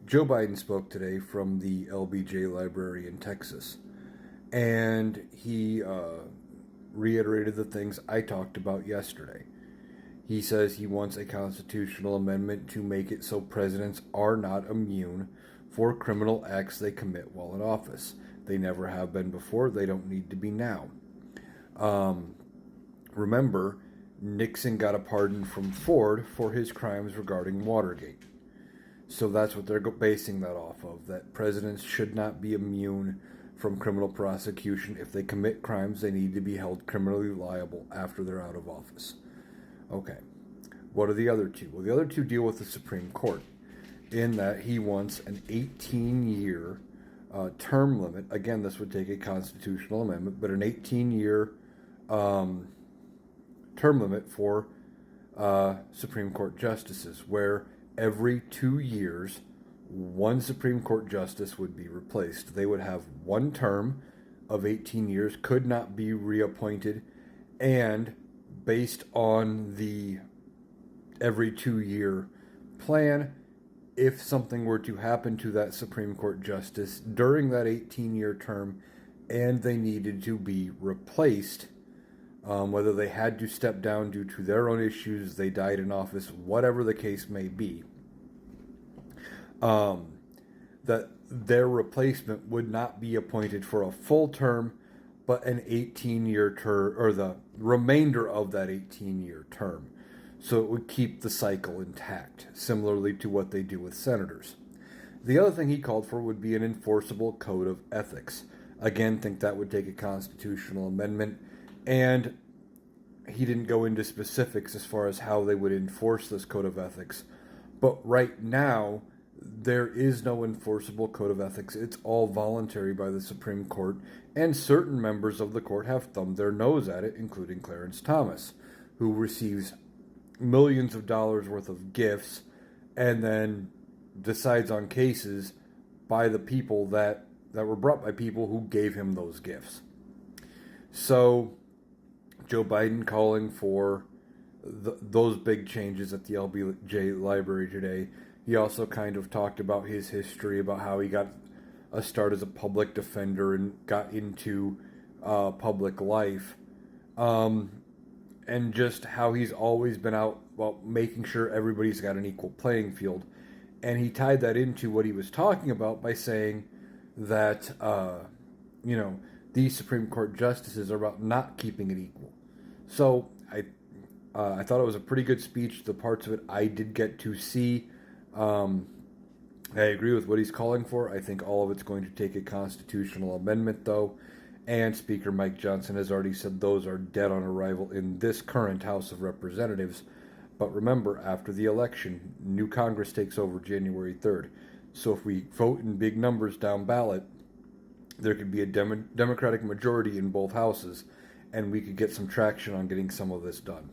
Joe Biden spoke today from the LBJ Library in Texas, and he reiterated the things I talked about yesterday. He says he wants a constitutional amendment to make it so presidents are not immune for criminal acts they commit while in office. They never have been before, they don't need to be now. Remember, Nixon got a pardon from Ford for his crimes regarding Watergate. So that's what they're basing that off of, that presidents should not be immune from criminal prosecution. If they commit crimes, they need to be held criminally liable after they're out of office. Okay. What are the other two? Well, the other two deal with the Supreme Court, in that he wants an 18-year term limit. Again, this would take a constitutional amendment, but an 18-year term limit for Supreme Court justices, where every 2 years, one Supreme Court justice would be replaced. They would have one term of 18 years, could not be reappointed, and based on the every 2 year plan, if something were to happen to that Supreme Court justice during that 18-year term and they needed to be replaced, whether they had to step down due to their own issues, they died in office, whatever the case may be, that their replacement would not be appointed for a full term, but an 18-year term, or the remainder of that 18-year term. So it would keep the cycle intact, similarly to what they do with senators. The other thing he called for would be an enforceable code of ethics. Again, think that would take a constitutional amendment, and he didn't go into specifics as far as how they would enforce this code of ethics. But right now, there is no enforceable code of ethics. It's all voluntary by the Supreme Court, and certain members of the court have thumbed their nose at it, including Clarence Thomas, who receives millions of dollars worth of gifts and then decides on cases by the people that were brought by people who gave him those gifts. So Joe Biden calling for those big changes at the LBJ Library today. He also kind of talked about his history, about how he got a start as a public defender and got into public life. And just how he's always been out about making sure everybody's got an equal playing field. And he tied that into what he was talking about by saying that, these Supreme Court justices are about not keeping it equal. So I thought it was a pretty good speech. The parts of it I did get to see. I agree with what he's calling for. I think all of it's going to take a constitutional amendment, though. And Speaker Mike Johnson has already said those are dead on arrival in this current House of Representatives. But remember, after the election, new Congress takes over January 3rd. So if we vote in big numbers down ballot, there could be a Democratic majority in both houses, and we could get some traction on getting some of this done.